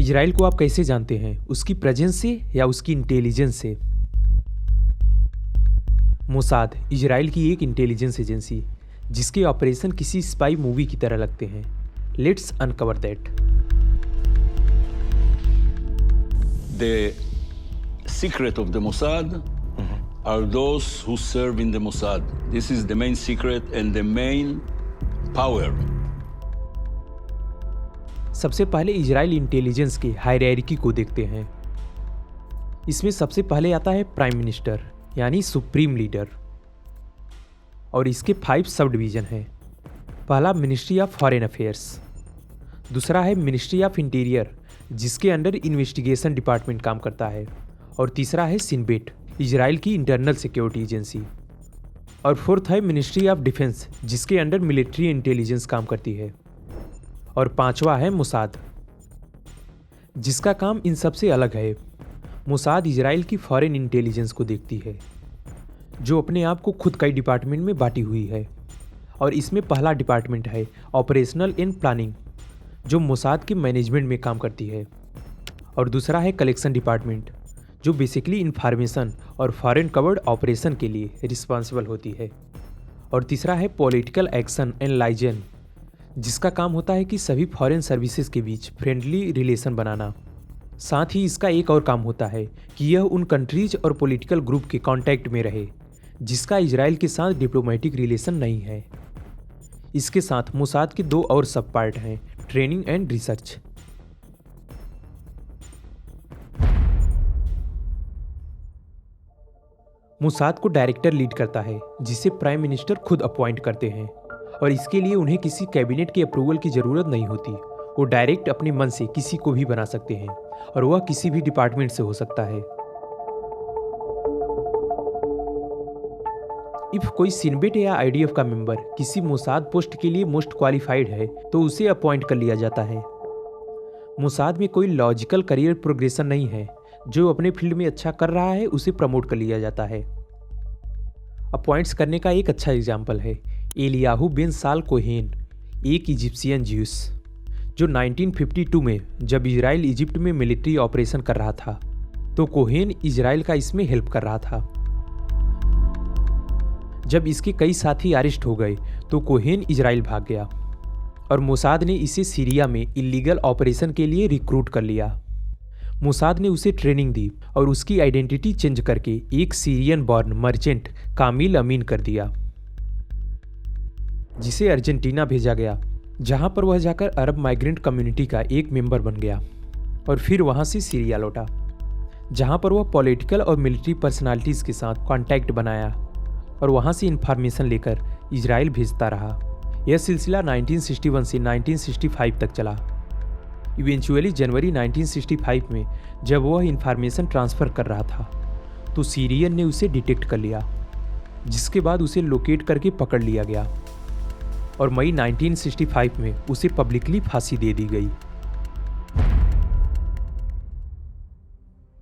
Israel को आप कैसे जानते हैं? उसकी प्रेजेंस से या उसकी इंटेलिजेंस से? मोसाद इजराइल की एक इंटेलिजेंस एजेंसी जिसके ऑपरेशन किसी स्पाई मूवी की तरह लगते हैं। Let's uncover that. The secret of the Mossad are those who serve in the Mossad. This is the main secret and the main power. सबसे पहले इजराइल इंटेलिजेंस के hierarchy को देखते हैं। इसमें सबसे पहले आता है प्राइम मिनिस्टर यानी सुप्रीम लीडर, और इसके 5 सब डिवीजन हैं। पहला मिनिस्ट्री ऑफ फॉरेन अफेयर्स, दूसरा है मिनिस्ट्री ऑफ इंटीरियर जिसके अंडर इन्वेस्टिगेशन डिपार्टमेंट काम करता है, और तीसरा है सिनबेट इजराइल की इंटरनल सिक्योरिटी एजेंसी, और फोर्थ है मिनिस्ट्री ऑफ डिफेंस जिसके अंडर मिलिट्री इंटेलिजेंस काम करती है, और पांचवा है मोसाद जिसका काम इन सबसे अलग है। मोसाद इजराइल की फॉरेन इंटेलिजेंस को देखती है जो अपने आप को खुद कई डिपार्टमेंट में बांटी हुई है, और इसमें पहला डिपार्टमेंट है ऑपरेशनल एंड प्लानिंग जो मोसाद के मैनेजमेंट में काम करती है, और दूसरा है कलेक्शन डिपार्टमेंट जो बेसिकली इंफॉर्मेशन और फॉरेन कवर्ड ऑपरेशन के लिए रिस्पॉन्सिबल होती है, और तीसरा है पॉलिटिकल एक्शन एंड लाइजन जिसका काम होता है कि सभी फॉरेन सर्विसेज के बीच फ्रेंडली रिलेशन बनाना। साथ ही इसका एक और काम होता है कि यह उन कंट्रीज और पॉलिटिकल ग्रुप के कांटेक्ट में रहे जिसका इजराइल के साथ डिप्लोमेटिक रिलेशन नहीं है। इसके साथ मोसाद के 2 और सब पार्ट हैं, ट्रेनिंग एंड रिसर्च। मोसाद को डायरेक्टर लीड करता है जिसे प्राइम मिनिस्टर खुद अपॉइंट करते हैं, और इसके लिए उन्हें किसी कैबिनेट के अप्रूवल की ज़रूरत नहीं होती। वो डायरेक्ट अपने मन से किसी को भी बना सकते हैं, और वह किसी भी डिपार्टमेंट से हो सकता है। इफ कोई सिनबेट या आईडीएफ का मेंबर किसी मोसाद पोस्ट के लिए मोस्ट क्वालिफाइड है तो उसे अपॉइंट कर लिया जाता है। मोसाद में कोई लॉजिकल करियर प्रोग्रेशन नहीं है, जो अपने फील्ड में अच्छा कर रहा है उसे प्रमोट कर लिया जाता है। अपॉइंट्स करने का एक अच्छा एग्जाम्पल है एलियाहू बिन साल कोहेन, एक इजिप्शियन ज्यूस जो 1952 में जब इजराइल इजिप्ट में मिलिट्री ऑपरेशन कर रहा था तो कोहेन इजराइल का इसमें हेल्प कर रहा था। जब इसके कई साथी अरेस्ट हो गए तो कोहेन इजराइल भाग गया, और मोसाद ने इसे सीरिया में इलीगल ऑपरेशन के लिए रिक्रूट कर लिया। मोसाद ने उसे ट्रेनिंग दी और उसकी आइडेंटिटी चेंज करके एक सीरियन बॉर्न मर्चेंट कामिल अमीन कर दिया, जिसे अर्जेंटीना भेजा गया जहां पर वह जाकर अरब माइग्रेंट कम्युनिटी का एक मेंबर बन गया, और फिर वहां से सीरिया लौटा जहां पर वह पॉलिटिकल और मिलिट्री पर्सनालिटीज के साथ कांटेक्ट बनाया, और वहां से इंफॉर्मेशन लेकर इजराइल भेजता रहा। यह सिलसिला 1961 से 1965 तक चला। इवेंचुअली जनवरी 1965 में जब वह इंफॉर्मेशन ट्रांसफ़र कर रहा था तो सीरियन ने उसे डिटेक्ट कर लिया, जिसके बाद उसे लोकेट करके पकड़ लिया गया, और मई 1965 में उसे पब्लिकली फांसी दे दी गई।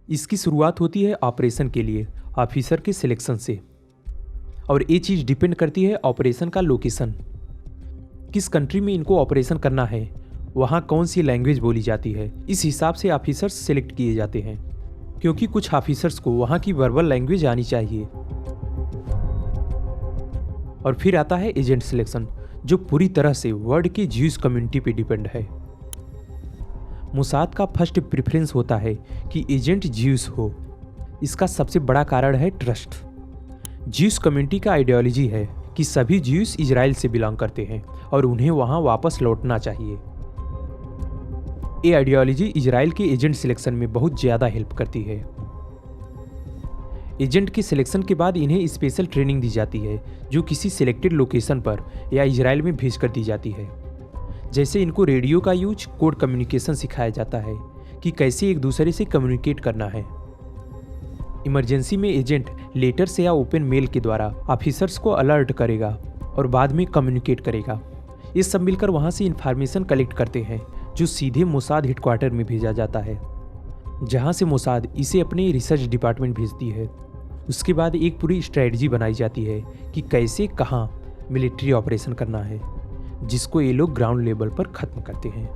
इसकी शुरुआत होती है ऑपरेशन के लिए ऑफिसर के सिलेक्शन से, और ये चीज़ डिपेंड करती है ऑपरेशन का लोकेशन, किस कंट्री में इनको ऑपरेशन करना है, वहाँ कौन सी लैंग्वेज बोली जाती है। इस हिसाब से ऑफिसर्स सिलेक्ट किए जाते हैं, क्योंकि कुछ ऑफिसर्स को वहाँ की वर्बल लैंग्वेज आनी चाहिए। और फिर आता है एजेंट सिलेक्शन जो पूरी तरह से वर्ल्ड की ज्यूस कम्युनिटी पे डिपेंड है। मोसाद का फर्स्ट प्रेफरेंस होता है कि एजेंट ज्यूस हो। इसका सबसे बड़ा कारण है ट्रस्ट। ज्यूस कम्युनिटी का आइडियोलॉजी है कि सभी ज्यूस इजराइल से बिलोंग करते हैं और उन्हें वहां वापस लौटना चाहिए। ये आइडियोलॉजी इजराइल के एजेंट सिलेक्शन में बहुत ज़्यादा हेल्प करती है। एजेंट के सिलेक्शन के बाद इन्हें स्पेशल ट्रेनिंग दी जाती है जो किसी सिलेक्टेड लोकेशन पर या इजराइल में भेज कर दी जाती है। जैसे इनको रेडियो का यूज, कोड कम्युनिकेशन सिखाया जाता है कि कैसे एक दूसरे से कम्युनिकेट करना है। इमरजेंसी में एजेंट लेटर्स या ओपन मेल के द्वारा ऑफिसर्स को अलर्ट करेगा और बाद में कम्युनिकेट करेगा। ये सब मिलकर वहाँ से इंफॉर्मेशन कलेक्ट करते हैं जो सीधे मोसाद हेडक्वार्टर में भेजा जाता है, जहाँ से मोसाद इसे अपने रिसर्च डिपार्टमेंट भेजती है। उसके बाद एक पूरी स्ट्रेटजी बनाई जाती है कि कैसे कहाँ मिलिट्री ऑपरेशन करना है, जिसको ये लोग ग्राउंड लेवल पर ख़त्म करते हैं।